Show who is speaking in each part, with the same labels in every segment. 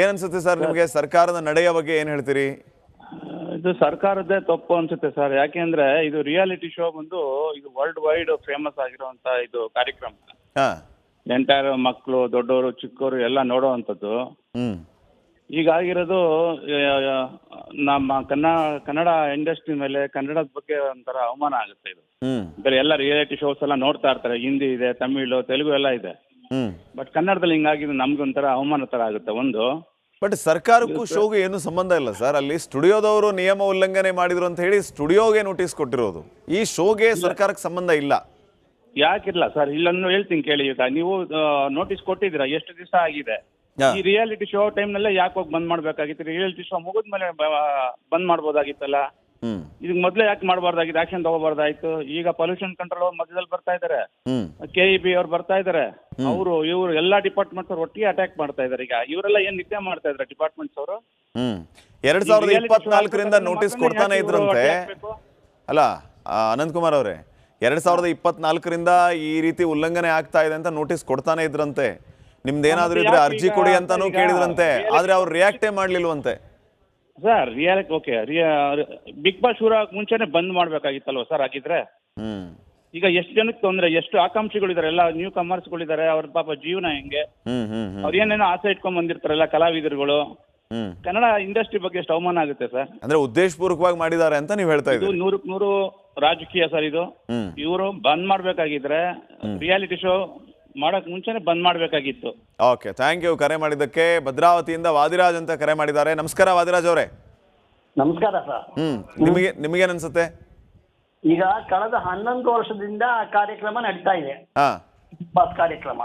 Speaker 1: ಏನ್ ಅನ್ಸುತ್ತೆ ಸರ್ ನಿಮಗೆ ಸರ್ಕಾರದ ನಡೆಯ ಬಗ್ಗೆ ಏನ್ ಹೇಳ್ತೀರಿ?
Speaker 2: ಇದು ಸರ್ಕಾರದ್ದೇ ತಪ್ಪು ಅನ್ಸುತ್ತೆ ಸರ್. ಯಾಕೆಂದ್ರೆ ಇದು ರಿಯಾಲಿಟಿ ಶೋ ಬಂದು ಇದು ವರ್ಲ್ಡ್ ವೈಡ್ ಫೇಮಸ್ ಆಗಿರುವಂತ ಇದು ಕಾರ್ಯಕ್ರಮ. ಎಂಟೈರ್ ಮಕ್ಕಳು, ದೊಡ್ಡವರು, ಚಿಕ್ಕವರು ಎಲ್ಲ ನೋಡುವಂಥದ್ದು. ಈಗಾಗಿರೋದು ನಮ್ಮ ಕನ್ನಡ ಇಂಡಸ್ಟ್ರಿ ಮೇಲೆ, ಕನ್ನಡದ ಬಗ್ಗೆ ಒಂಥರ ಅವಮಾನ ಆಗುತ್ತೆ ಇದು. ಬೇರೆ ಎಲ್ಲ ರಿಯಾಲಿಟಿ ಶೋಸ್ ಎಲ್ಲ ನೋಡ್ತಾ ಇರ್ತಾರೆ, ಹಿಂದಿ ಇದೆ, ತಮಿಳು, ತೆಲುಗು ಎಲ್ಲ ಇದೆ. ಬಟ್ ಕನ್ನಡದಲ್ಲಿ ಹಿಂಗಾಗಿದ್ದು ನಮ್ಗೊಂಥರ ಅವಮಾನ ತರ ಆಗುತ್ತೆ ಒಂದು.
Speaker 1: ಬಟ್ ಸರ್ಕಾರಕ್ಕೂ ಶೋಗೂ ಏನು ಸಂಬಂಧ ಇಲ್ಲ ಸರ್. ಅಲ್ಲಿ ಸ್ಟುಡಿಯೋದವರು ನಿಯಮ ಉಲ್ಲಂಘನೆ ಮಾಡಿದ್ರು ಅಂತ ಹೇಳಿ ಸ್ಟುಡಿಯೋಗೆ ನೋಟಿಸ್ ಕೊಟ್ಟಿರೋದು. ಈ ಶೋಗೆ ಸರ್ಕಾರಕ್ಕೆ ಸಂಬಂಧ ಇಲ್ಲ.
Speaker 2: ಯಾಕಿಲ್ಲ ಸರ್? ಇಲ್ಲನ್ನು ಹೇಳ್ತೀನಿ ಕೇಳಿ. ಈಗ ನೀವು ನೋಟಿಸ್ ಕೊಟ್ಟಿದ್ದೀರಾ, ಎಷ್ಟು ದಿವಸ ಆಗಿದೆ? ಈ ರಿಯಾಲಿಟಿ ಶೋ ಟೈಮ್ ನಲ್ಲೇ ಯಾಕೆ ಹೋಗಿ ಬಂದ್ ಮಾಡ್ಬೇಕಾಗಿತ್ತು? ರಿಯಾಲಿಟಿ ಶೋ ಮುಗಿದ್ಮೇಲೆ ಬಂದ್ ಮಾಡ್ಬೋದಾಗಿತ್ತಲ್ಲ. ಇದಕ್ ಮೊದ್ಲೇ ಯಾಕೆ ಮಾಡಬಾರ್ದಾಗಿತ್ತು? ಆಕ್ಷನ್ ತಗೋಬಾರ್ದಾಯ್ತು. ಈಗ ಪೊಲ್ಯೂಷನ್ ಕಂಟ್ರೋಲ್ ಮಧ್ಯದಲ್ಲಿ ಬರ್ತಾ ಇದಾರೆ, KEB ಅವ್ರು ಬರ್ತಾ ಇದಾರೆ, ಇವರು ಎಲ್ಲಾ ಡಿಪಾರ್ಟ್ಮೆಂಟ್ಸ್ ಅವ್ರು ಒಟ್ಟಿಗೆ ಅಟ್ಯಾಕ್ ಮಾಡ್ತಾ ಇದಾರೆ. ಈಗ ಇವರೆಲ್ಲ ಏನ್ ನಿತ್ಯ ಮಾಡ್ತಾ ಇದಾರೆ ಡಿಪಾರ್ಟ್ಮೆಂಟ್ಸ್ ಅವರು?
Speaker 1: 2024ರಿಂದ ನೋಟಿಸ್ ಕೊಡ್ತಾನೆ ಇದ್ರಂತೆ ಅಲ್ಲ ಅನಂತ್ ಕುಮಾರ್ ಅವರೇ? 2024ರಿಂದ ಈ ರೀತಿ ಉಲ್ಲಂಘನೆ ಆಗ್ತಾ ಇದೆ ಅಂತ ನೋಟಿಸ್ ಕೊಡ್ತಾನೆ ಇದ್ರಂತೆ. ನಿಮ್ದೇನಾದ್ರೂ ಇದ್ರೆ ಅರ್ಜಿ ಕೊಡಿ ಅಂತಾನೂ ಕೇಳಿದ್ರಂತೆ, ಆದ್ರೆ ಅವ್ರು ರಿಯಾಕ್ಟೇ ಮಾಡ್ಲಿಲ್ವಂತೆ.
Speaker 2: ಸರ್ ಓಕೆ, ಬಿಗ್ ಬಾಸ್ ಶುರು ಮುಂಚೆನೆ ಬಂದ್ ಮಾಡ್ಬೇಕಾಗಿತ್ತಲ್ವ ಸರ್ ಹಾಗಿದ್ರೆ? ಈಗ ಎಷ್ಟು ಜನಕ್ಕೆ ತೊಂದ್ರೆ, ಎಷ್ಟು ಆಕಾಂಕ್ಷಿಗಳಿದ್ದಾರೆ, ಎಲ್ಲ ನ್ಯೂ ಕಮರ್ಸ್ಗಳಿದ್ದಾರೆ. ಅವ್ರ ಪಾಪ ಜೀವನ ಹೆಂಗೆ? ಅವ್ರು ಏನೇನೋ ಆಸೆ ಇಟ್ಕೊಂಡ್ ಬಂದಿರ್ತಾರಲ್ಲ ಕಲಾವಿದರುಗಳು. ಕನ್ನಡ ಇಂಡಸ್ಟ್ರಿ ಬಗ್ಗೆ ಎಷ್ಟು ಅವಮಾನ ಆಗುತ್ತೆ ಸರ್.
Speaker 1: ಅಂದ್ರೆ ಉದ್ದೇಶಪೂರ್ವಕವಾಗಿ ಮಾಡಿದ್ದಾರೆ ಅಂತ ನೀವು ಹೇಳ್ತಾ ಇದ್ದೀರಿ?
Speaker 2: 100% ರಾಜಕೀಯ ಸರ್ ಇದು. ಇವರು ಬಂದ್ ಮಾಡ್ಬೇಕಾಗಿದ್ರೆ ರಿಯಾಲಿಟಿ ಶೋ ಮಾಡಕ್ ಮುಂಚೆನೆ ಬಂದ್ ಮಾಡ್ಬೇಕಾಗಿತ್ತು.
Speaker 1: ಓಕೆ, ಥ್ಯಾಂಕ್ ಯು ಕರೆ ಮಾಡಿದ್ದಕ್ಕೆ. ಭದ್ರಾವತಿಯಿಂದ ವಾದಿರಾಜ್ ಅಂತ ಕರೆ ಮಾಡಿದ್ದಾರೆ. ನಮಸ್ಕಾರ ವಾದಿರಾಜ್ ಅವರೇ.
Speaker 3: ನಮಸ್ಕಾರ ಸರ್.
Speaker 1: ನಿಮಗೇನ್ ಅನ್ಸುತ್ತೆ?
Speaker 3: ಈಗ ಕಳೆದ 11 ವರ್ಷದಿಂದ ಕಾರ್ಯಕ್ರಮ ನಡೀತಾ ಇದೆ, ಬಸ್ ಕಾರ್ಯಕ್ರಮ.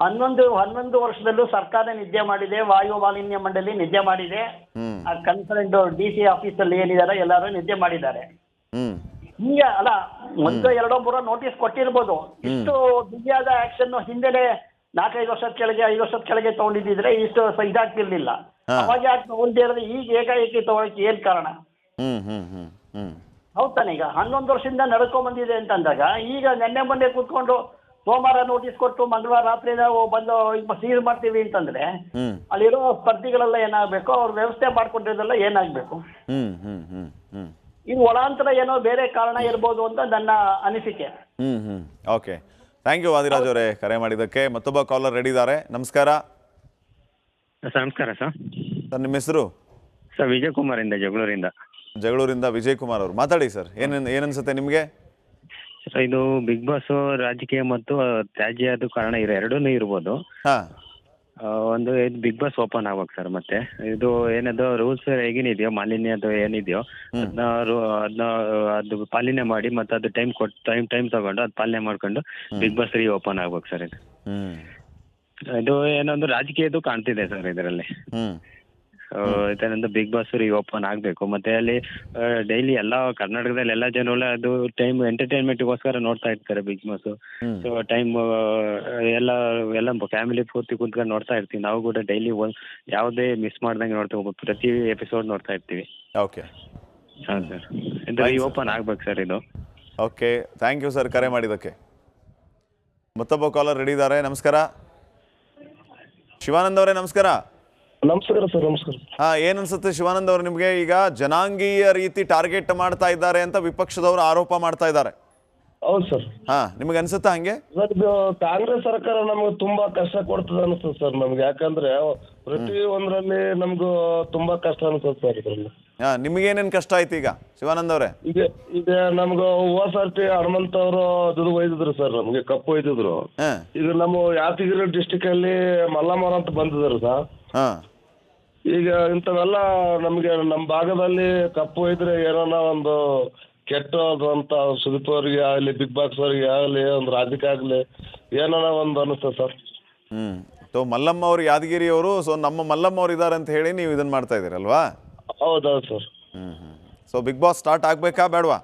Speaker 3: 11 ವರ್ಷದಲ್ಲೂ ಸರ್ಕಾರ ನಿದ್ದೆ ಮಾಡಿದೆ, ವಾಯು ಮಾಲಿನ್ಯ ಮಂಡಳಿ ನಿದ್ದೆ ಮಾಡಿದೆ, ಕನ್ಸರ್ನ್ DC ಆಫೀಸಲ್ಲಿ ಏನಿದ್ದಾರೆ ಎಲ್ಲರೂ ನಿದ್ದೆ ಮಾಡಿದ್ದಾರೆ. ಹಿಂಗೆ ಅಲ್ಲ, 1-2-3 ನೋಟಿಸ್ ಕೊಟ್ಟಿರ್ಬೋದು. ಇಷ್ಟು ಬಿಗಿಯಾದ ಆಕ್ಷನ್ ಹಿಂದೆನೆ 4-5 ವರ್ಷದ ಕೆಳಗೆ, 5 ವರ್ಷದ ಕೆಳಗೆ ತಗೊಂಡಿದ್ರೆ ಇಷ್ಟು ಇದಾಗ್ತಿರ್ಲಿಲ್ಲ. ಅವಾಗ ಯಾಕೆ ತಗೊಂಡೇ ಇರೋದು? ಈಗ ಏಕಾಏಕಿ ತಗೊಳಕ್ಕೆ ಏನ್ ಕಾರಣ? ಹೌದಾನೆ? ಈಗ 11 ವರ್ಷದಿಂದ ನಡ್ಕೊಂಡ್ ಬಂದಿದೆ ಅಂತಂದಾಗ ಈಗ ನೆನ್ನೆ ಮೊನ್ನೆ ಕೂತ್ಕೊಂಡು ಸೋಮವಾರ ನೋಟಿಸ್ ಕೊಟ್ಟು ಮಂಗಳವಾರ ರಾತ್ರಿ ನಾವು ಬಂದು ಸೀಲ್ ಮಾಡ್ತೀವಿ ಅಂತಂದ್ರೆ ಅಲ್ಲಿರೋ ಸ್ಪರ್ಧಿಗಳೆಲ್ಲ ಏನಾಗ್ಬೇಕು? ಅವ್ರ ವ್ಯವಸ್ಥೆ ಮಾಡ್ಕೊಂಡಿರೋದೆಲ್ಲ ಏನಾಗ್ಬೇಕು? ಇದು ಒಳಾಂತರ ಏನೋ ಬೇರೆ ಕಾರಣ ಇರ್ಬೋದು ಅಂತ ನನ್ನ ಅನಿಸಿಕೆ.
Speaker 1: ಓಕೆ, ಥ್ಯಾಂಕ್ ಯು ವಾದಿರಾಜ್ ಅವರೇ ಕರೆ ಮಾಡಿದ್ದಕ್ಕೆ. ಮತ್ತೊಬ್ಬ ಕಾಲರ್ ರೆಡಿ ಇದ್ದಾರೆ. ನಮಸ್ಕಾರ.
Speaker 4: ನಮಸ್ಕಾರ ಸರ್.
Speaker 1: ಸರ್ ನಿಮ್ಮ ಹೆಸರು?
Speaker 4: ಸರ್ ವಿಜಯ್ ಕುಮಾರ್ ಇಂದ,
Speaker 1: ಜಗಳೂರಿಂದ ವಿಜಯ್ ಕುಮಾರ್ ಅವರು. ಮಾತಾಡಿ ಸರ್. ಏನನ್ಸುತ್ತೆ ನಿಮಗೆ?
Speaker 4: ಇದು ಬಿಗ್ ಬಾಸ್ ರಾಜಕೀಯ ಮತ್ತು ತ್ಯಾಜ್ಯದ ಕಾರಣ ಎರಡೂ ಇರ್ಬೋದು. ಒಂದು ಬಿಗ್ ಬಾಸ್ ಓಪನ್ ಆಗ್ಬೇಕು ಸರ್. ಮತ್ತೆ ಇದು ಏನದು ರೂಲ್ಸ್ ಹೇಗೇನಿದೆಯೋ, ಮಾಲಿನ್ಯದು ಏನಿದೆಯೋ ಅದನ್ನ ಅದು ಪಾಲನೆ ಮಾಡಿ, ಮತ್ತೆ ಅದು ಟೈಮ್ ತಗೊಂಡು ಅದು ಪಾಲನೆ ಮಾಡ್ಕೊಂಡು ಬಿಗ್ ಬಾಸ್ ಓಪನ್ ಆಗ್ಬೇಕು ಸರ್. ಇದು ಏನೊಂದು ರಾಜಕೀಯದು ಕಾಣ್ತಿದೆ ಸರ್ ಇದರಲ್ಲಿ. ಇದನ್ನೊಂದು ಬಿಗ್ ಬಾಸ್ ಓಪನ್ ಆಗ್ಬೇಕು. ಮತ್ತೆ ಅಲ್ಲಿ ಡೈಲಿ ಎಲ್ಲ ಕರ್ನಾಟಕದಲ್ಲಿ ಎಲ್ಲ ಜನರು ಅದು ಟೈಮ್ ಎಂಟರ್ಟೈನ್ಮೆಂಟ್ಗೋಸ್ಕರ ನೋಡ್ತಾ ಇರ್ತಾರೆ ಬಿಗ್ ಬಾಸ್. ಸೊ ಟೈಮ್ ಎಲ್ಲ ಫ್ಯಾಮಿಲಿ ಪೂರ್ತಿ ಕುಂತ್ಕೊಂಡು ನೋಡ್ತಾ ಇರ್ತೀವಿ. ನಾವು ಕೂಡ ಡೈಲಿ ಯಾವುದೇ ಮಿಸ್ ಮಾಡ್ದಂಗೆ ನೋಡ್ತೀವಿ, ಪ್ರತಿ ಎಪಿಸೋಡ್ ನೋಡ್ತಾ ಇರ್ತೀವಿ.
Speaker 1: ಓಕೆ,
Speaker 4: ಹಾಂ ಸರ್, ಇದು ಓಪನ್ ಆಗ್ಬೇಕು ಸರ್ ಇದು.
Speaker 1: ಓಕೆ, ಥ್ಯಾಂಕ್ ಯು ಸರ್ ಕರೆ ಮಾಡಿದ್ದಕ್ಕೆ. ಮತ್ತೊಬ್ಬ ಕಾಲರ್ ರೆಡಿ ಇದ್ದಾರೆ. ನಮಸ್ಕಾರ ಶಿವಾನಂದ್ ಅವರೇ. ನಮಸ್ಕಾರ.
Speaker 5: ನಮಸ್ಕಾರ ಸರ್. ನಮಸ್ಕಾರ.
Speaker 1: ಏನ್ ಅನ್ಸುತ್ತೆ ಶಿವಾನಂದ್ ಅವರು ನಿಮ್ಗೆ? ಈಗ ಜನಾಂಗೀಯ ರೀತಿ ಟಾರ್ಗೆಟ್ ಮಾಡ್ತಾ ಇದ್ದಾರೆ ಅಂತ ವಿಪಕ್ಷದವರು ಆರೋಪ ಮಾಡ್ತಾ ಇದ್ದಾರೆ.
Speaker 5: ಹೌದು ಸರ್.
Speaker 1: ನಿಮ್ಗೆ ಅನ್ಸುತ್ತಾ ಹಂಗೆ?
Speaker 5: ಸರ್, ಇದು ಕಾಂಗ್ರೆಸ್ ಸರ್ಕಾರ ನಮ್ಗೆ ತುಂಬಾ ಕಷ್ಟ ಕೊಡ್ತದೆ ಅನ್ಸುತ್ತೆ ಸರ್ ನಮ್ಗೆ. ಯಾಕಂದ್ರೆ ಪ್ರತಿ ಒಂದ್ರಲ್ಲಿ ನಮ್ಗೂ ತುಂಬಾ ಕಷ್ಟ ಅನ್ಸುತ್ತೆ ಸರ್ ಇದ್ರಲ್ಲಿ.
Speaker 1: ನಿಮ್ಗೇನೇನ್ ಕಷ್ಟ ಆಯ್ತು ಈಗ ಶಿವಾನಂದ್ ಅವರೇ?
Speaker 5: ಈಗ ನಮ್ಗೆ ಸರ್ತಿ ಹನುಮಂತ ಅವರು ದುಡ್ಡು ಒಯ್ದಿದ್ರು ಸರ್, ನಮ್ಗೆ ಕಪ್ಪು ಒಯ್ದಿದ್ರು. ಈಗ ನಮ್ಮ ಯಾದಗಿರಿ ಡಿಸ್ಟಿಕ್ ಅಲ್ಲಿ ಮಲ್ಲಮ್ಮರ ಅಂತ ಬಂದಿದ್ರು ಸರ್. ಈಗ ಇಂಥವೆಲ್ಲ ನಮ್ಗೆ ನಮ್ಮ ಭಾಗದಲ್ಲಿ ಕಪ್ಪು ಒಯ್ದ್ರೆ ಏನೋ ಒಂದು ಕೆಟ್ಟದು ಅಂತ ಸುದೀಪ್ ಅವ್ರಿಗೆ ಆಗಲಿ, ಬಿಗ್ ಬಾಸ್ ಅವ್ರಿಗೆ ಆಗಲಿ, ಒಂದು ರಾಜಕೀಯ ಆಗಲಿ ಏನೋ ಒಂದು ಅನಿಸ್ತದೆ ಸರ್.
Speaker 1: ಮಲ್ಲಮ್ಮ ಅವರು ಯಾದಗಿರಿ ಅವರು, ಸೊ ನಮ್ಮ ಮಲ್ಲಮ್ಮ ಅವ್ರು ಇದ್ದಾರೆ ಅಂತ ಹೇಳಿ ನೀವು ಇದನ್ನ ಮಾಡ್ತಾ ಇದ್ದೀರಲ್ವಾ?
Speaker 5: ಹೌದೌದು sir.
Speaker 1: So big boss start ಆಗ್ಬೇಕಾ ಬೇಡವಾ?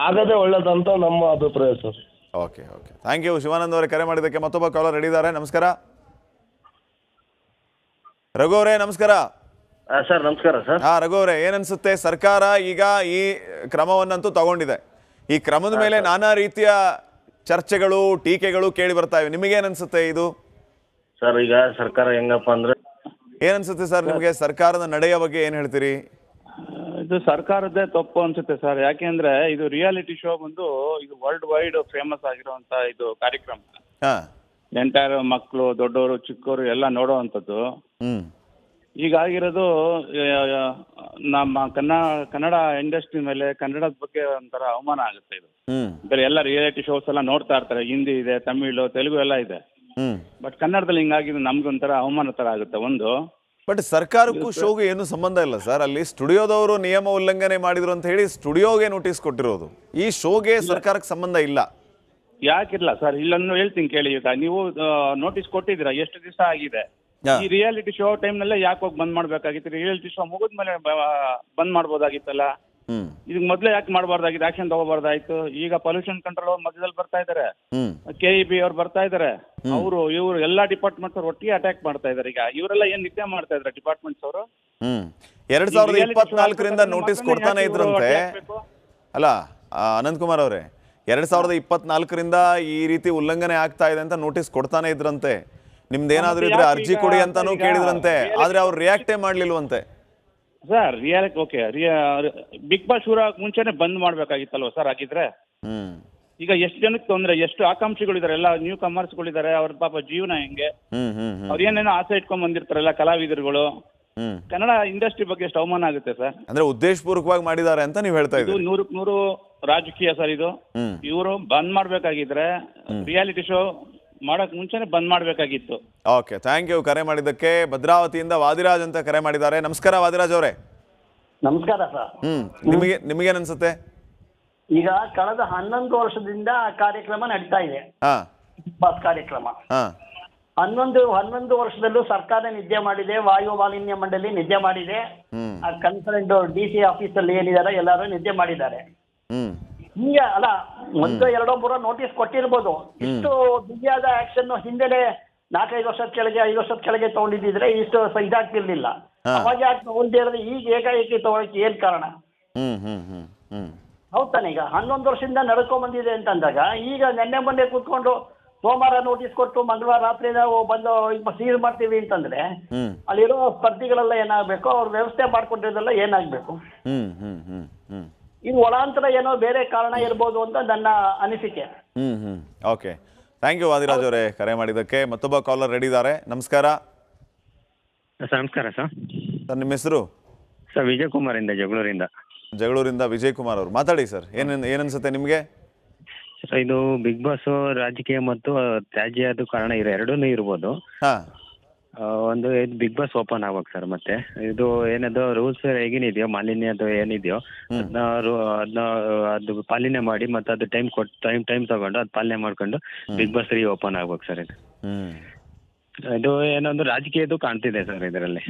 Speaker 5: ಆಗದೆ ಒಳ್ಳೇದಂತ ನಮ್ಮ ಅಭಿಪ್ರಾಯ sir.
Speaker 1: Okay, thank you Shivanand ಅವರೇ ಕರೆ ಮಾಡಿದ್ದಕ್ಕೆ. ಮತ್ತೊಬ್ಬ ಕಾಲರ್ ರೆಡಿ ಇದ್ದಾರೆ. ನಮಸ್ಕಾರ ರಘು ಅವರೇ. ನಮಸ್ಕಾರ
Speaker 6: ಸರ್. ನಮಸ್ಕಾರ ಸರ್.
Speaker 1: ರಘು ಅವರೇ, ಏನನ್ಸುತ್ತೆ? ಸರ್ಕಾರ ಈಗ ಈ ಕ್ರಮವನ್ನಂತೂ ತಗೊಂಡಿದೆ. ಈ ಕ್ರಮದ ಮೇಲೆ ನಾನಾ ರೀತಿಯ ಚರ್ಚೆಗಳು, ಟೀಕೆಗಳು ಕೇಳಿ ಬರ್ತಾ ಇವೆ. ನಿಮಗೇನನ್ಸುತ್ತೆ ಇದು?
Speaker 6: ಸರ್, ಈಗ ಸರ್ಕಾರ ಹೆಂಗಪ್ಪ ಅಂದ್ರೆ
Speaker 1: ಏನನ್ಸುತ್ತೆ ಸರ್ ನಿಮಗೆ ಸರ್ಕಾರದ ನಡೆಯ ಬಗ್ಗೆ ಏನು ಹೇಳ್ತೀರಿ?
Speaker 2: ಇದು ಸರ್ಕಾರದ್ದೇ ತಪ್ಪು ಅನ್ಸುತ್ತೆ ಸರ್. ಯಾಕೆಂದ್ರೆ ಇದು ರಿಯಾಲಿಟಿ ಶೋ ಬಂದು ಇದು ವರ್ಲ್ಡ್ ವೈಡ್ ಫೇಮಸ್ ಆಗಿರುವಂತ ಇದು ಕಾರ್ಯಕ್ರಮ. ಎಂಟೈರ್ ಮಕ್ಕಳು ದೊಡ್ಡವರು ಚಿಕ್ಕವರು ಎಲ್ಲ ನೋಡುವಂಥದ್ದು. ಈಗಾಗಿರೋದು ನಮ್ಮ ಕನ್ನಡ ಇಂಡಸ್ಟ್ರಿ ಮೇಲೆ ಕನ್ನಡದ ಬಗ್ಗೆ ಒಂಥರ ಅವಮಾನ ಆಗುತ್ತೆ ಇದು. ಬೇರೆ ಎಲ್ಲ ರಿಯಾಲಿಟಿ ಶೋಸ್ ಎಲ್ಲ ನೋಡ್ತಾ ಇರ್ತಾರೆ, ಹಿಂದಿ ಇದೆ, ತಮಿಳು, ತೆಲುಗು ಎಲ್ಲ ಇದೆ. ಬಟ್ ಕನ್ನಡದಲ್ಲಿ ಹಿಂಗಾಗಿದ್ದು ನಮ್ಗೊಂಥರ ಅವಮಾನ ತರ ಆಗುತ್ತೆ ಒಂದು.
Speaker 1: ಬಟ್ ಸರ್ಕಾರಕ್ಕೂ ಶೋಗೆ ಏನು ಸಂಬಂಧ ಇಲ್ಲ ಸರ್. ಅಲ್ಲಿ ಸ್ಟುಡಿಯೋದವರು ನಿಯಮ ಉಲ್ಲಂಘನೆ ಮಾಡಿದ್ರು ಅಂತ ಹೇಳಿ ಸ್ಟುಡಿಯೋಗೆ ನೋಟಿಸ್ ಕೊಟ್ಟಿರೋದು. ಈ ಶೋಗೆ ಸರ್ಕಾರಕ್ಕೆ ಸಂಬಂಧ ಇಲ್ಲ.
Speaker 2: ಯಾಕಿಲ್ಲ ಸರ್? ಇಲ್ಲನ್ನು ಹೇಳ್ತೀನಿ ಕೇಳಿ. ಈಗ ನೀವು ನೋಟಿಸ್ ಕೊಟ್ಟಿದ್ದೀರಾ, ಎಷ್ಟು ದಿವಸ ಆಗಿದೆ? ಈ ರಿಯಾಲಿಟಿ ಶೋ ಟೈಮ್ನಲ್ಲೇ ಯಾಕೆ ಹೋಗಿ ಬಂದ್ ಮಾಡ್ಬೇಕಾಗಿತ್ತು? ರಿಯಾಲಿಟಿ ಶೋ ಮುಗಿದ್ಮೇಲೆ ಬಂದ್ ಮಾಡ್ಬೋದಾಗಿತ್ತಲ್ಲ. ಇದಕ್ಕೆ ಮೊದಲೇ ಯಾಕೆ ಮಾಡಬಾರ್ದಾಗಿತ್ತು? ಆಕ್ಷನ್ ತಗೋಬಾರ್ದಾಯ್ತು. ಈಗ ಪೊಲ್ಯೂಷನ್ ಕಂಟ್ರೋಲ್ ಮಧ್ಯದಲ್ಲಿ ಬರ್ತಾ ಇದಾರೆ, KEB ಅವ್ರು ಬರ್ತಾ ಇದಾರೆ, ಇವರು ಎಲ್ಲಾ ಡಿಪಾರ್ಟ್ಮೆಂಟ್ಸ್ ಅವ್ರು ಒಟ್ಟಿಗೆ ಅಟ್ಯಾಕ್ ಮಾಡ್ತಾ ಇದಾರೆ. ಈಗ ಇವರೆಲ್ಲ ಏನ್ ನಿತ್ಯ ಮಾಡ್ತಾ ಇದಾರೆ ಡಿಪಾರ್ಟ್ಮೆಂಟ್ಸ್ ಅವರು?
Speaker 1: 2024ರಿಂದ ನೋಟಿಸ್ ಕೊಡ್ತಾನೆ ಇದ್ರಂತೆ. ಅಲ್ಲ ಅನಂತಕುಮಾರ್ ಅವರೇ, 2024ರಿಂದ ಈ ರೀತಿ ಉಲ್ಲಂಘನೆ ಆಗ್ತಾ ಇದೆ ಅಂತ ನೋಟಿಸ್ ಕೊಡ್ತಾನೆ ಇದ್ರಂತೆ. ನಿಮ್ದೇನಾದ್ರೂ ಇದ್ರೆ ಅರ್ಜಿ ಕೊಡಿ ಅಂತಾನೂ ಕೇಳಿದ್ರಂತೆ. ಆದ್ರೆ ಅವ್ರು ರಿಯಾಕ್ಟೇ ಮಾಡ್ಲಿಲ್ವಂತೆ.
Speaker 2: ಸರ್ ಓಕೆ, ಬಿಗ್ ಬಾಸ್ ಶುರು ಆಗಕ್ಕೆ ಮುಂಚೆನೆ ಬಂದ್ ಮಾಡ್ಬೇಕಾಗಿತ್ತಲ್ವ ಸರ್ ಹಾಗಿದ್ರೆ? ಈಗ ಎಷ್ಟು ಜನಕ್ಕೆ ತೊಂದ್ರೆ, ಎಷ್ಟು ಆಕಾಂಕ್ಷಿಗಳಿದ್ದಾರೆ, ಎಲ್ಲ ನ್ಯೂ ಕಮರ್ಸ್ಗಳಿದ್ದಾರೆ. ಅವ್ರ ಪಾಪ ಜೀವನ ಹೆಂಗೆ? ಅವ್ರು ಏನೇನೋ ಆಸೆ ಇಟ್ಕೊಂಡ್ ಬಂದಿರ್ತಾರಲ್ಲ ಕಲಾವಿದರುಗಳು. ಕನ್ನಡ ಇಂಡಸ್ಟ್ರಿ ಬಗ್ಗೆ ಎಷ್ಟು ಅವಮಾನ ಆಗುತ್ತೆ ಸರ್.
Speaker 1: ಅಂದ್ರೆ ಉದ್ದೇಶಪೂರ್ವಕವಾಗಿ ಮಾಡಿದ್ದಾರೆ ಅಂತ ನೀವು ಹೇಳ್ತಾ ಇದ್ದೀರಿ?
Speaker 2: 100ಕ್ಕೆ 100 ರಾಜಕೀಯ ಸರ್ ಇದು. ಇವರು ಬಂದ್ ಮಾಡ್ಬೇಕಾಗಿದ್ರೆ ರಿಯಾಲಿಟಿ ಶೋ ಮಾಡಕ್ ಮುಂಚೆನೆ ಬಂದ್ ಮಾಡ್ಬೇಕಾಗಿತ್ತು.
Speaker 1: ಓಕೆ, ಥ್ಯಾಂಕ್ ಯು ಕರೆ ಮಾಡಿದ್ದಕ್ಕೆ. ಭದ್ರಾವತಿಯಿಂದ ವಾದಿರಾಜ್ ಅಂತ ಕರೆ ಮಾಡಿದ್ದಾರೆ. ನಮಸ್ಕಾರ ವಾದಿರಾಜ್ ಅವರೇ.
Speaker 3: ನಮಸ್ಕಾರ ಸರ್.
Speaker 1: ನಿಮಗೇನ್ ಅನ್ಸುತ್ತೆ?
Speaker 3: ಈಗ ಕಳೆದ 11 ವರ್ಷದಿಂದ ಕಾರ್ಯಕ್ರಮ ನಡೀತಾ ಇದೆ, ಬಸ್ ಕಾರ್ಯಕ್ರಮ. 11 ವರ್ಷದಲ್ಲೂ ಸರ್ಕಾರ ನಿದ್ದೆ ಮಾಡಿದೆ, ವಾಯು ಮಾಲಿನ್ಯ ಮಂಡಳಿ ನಿದ್ದೆ ಮಾಡಿದೆ, ಕನ್ಸರ್ನ್ DC ಆಫೀಸಲ್ಲಿ ಏನಿದ್ದಾರೆ ಎಲ್ಲರೂ ನಿದ್ದೆ ಮಾಡಿದ್ದಾರೆ. ಹಿಂಗೆ ಅಲ್ಲ, 1-2 ನೋಟಿಸ್ ಕೊಟ್ಟಿರ್ಬೋದು. ಇಷ್ಟು ಬಿಗಿಯಾದ ಆಕ್ಷನ್ ಹಿಂದೆನೆ 4-5 ವರ್ಷದ ಕೆಳಗೆ 5 ವರ್ಷದ ಕೆಳಗೆ ತಗೊಂಡಿದ್ರೆ ಇಷ್ಟು ಇದಾಗ್ತಿರ್ಲಿಲ್ಲ. ಅವಾಗ ಯಾಕೆ ತಗೊಂಡೇ ಇರೋದು? ಈಗ ಏಕಾಏಕಿ ತಗೊಳಕ್ಕೆ ಏನ್ ಕಾರಣ? ಹೌದ್ ತಾನೆ? ಈಗ 11 ವರ್ಷದಿಂದ ನಡ್ಕೊಂಡ್ ಬಂದಿದೆ ಅಂತಂದಾಗ ಈಗ ನೆನ್ನೆ ಮೊನ್ನೆ ಕೂತ್ಕೊಂಡು ಸೋಮವಾರ ನೋಟಿಸ್ ಕೊಟ್ಟು ಮಂಗಳವಾರ ರಾತ್ರಿ ನಾವು ಬಂದು ಸೀಲ್ ಮಾಡ್ತೀವಿ ಅಂತಂದ್ರೆ ಅಲ್ಲಿರೋ ಸ್ಪರ್ಧಿಗಳೆಲ್ಲ ಏನಾಗ್ಬೇಕು? ಅವ್ರ ವ್ಯವಸ್ಥೆ ಮಾಡ್ಕೊಂಡಿರೋದೆಲ್ಲ ಏನಾಗ್ಬೇಕು? ಇದು ಒಳಾಂತರ ಏನೋ ಬೇರೆ ಕಾರಣ ಇರ್ಬೋದು ಅಂತ ನನ್ನ ಅನಿಸಿಕೆ.
Speaker 1: ಓಕೆ, ಥ್ಯಾಂಕ್ ಯು ವಾದಿರಾಜ್ ಅವರೇ ಕರೆ ಮಾಡಿದ್ದಕ್ಕೆ. ಮತ್ತೊಬ್ಬ ಕಾಲರ್ ರೆಡಿ ಇದ್ದಾರೆ. ನಮಸ್ಕಾರ
Speaker 4: ನಮಸ್ಕಾರ ಸರ್.
Speaker 1: ಸರ್ ನಿಮ್ಮ ಹೆಸರು?
Speaker 4: ಸರ್ ವಿಜಯ್ ಕುಮಾರ್ ಇಂದ,
Speaker 1: ಜಗಳೂರಿಂದ ವಿಜಯ್ ಕುಮಾರ್ ಅವರು. ಮಾತಾಡಿ ಸರ್. ಏನನ್ಸುತ್ತೆ ನಿಮಗೆ?
Speaker 4: ಇದು ಬಿಗ್ ಬಾಸ್ ರಾಜಕೀಯ ಮತ್ತು ತ್ಯಾಜ್ಯದ ಕಾರಣ ಎರಡೂ ಇರ್ಬೋದು. ಒಂದು ಬಿಗ್ ಬಾಸ್ ಓಪನ್ ಆಗ್ಬೇಕು ಸರ್. ಮತ್ತೆ ಇದು ಏನದು ರೂಲ್ಸ್ ಹೇಗೇನಿದೆಯೋ ಮಾಲಿನ್ಯದು ಏನಿದೆಯೋ ಅದನ್ನ ಅದು ಪಾಲನೆ ಮಾಡಿ ಮತ್ತೆ ಅದು ಟೈಮ್ ತಗೊಂಡು ಅದು ಪಾಲನೆ ಮಾಡ್ಕೊಂಡು ಬಿಗ್ ಬಾಸ್ ಓಪನ್ ಆಗ್ಬೇಕು ಸರ್. ಇದು ಏನೊಂದು ರಾಜಕೀಯದ್ದು ಕಾಣ್ತಿದೆ ಸರ್ ಇದರಲ್ಲಿ.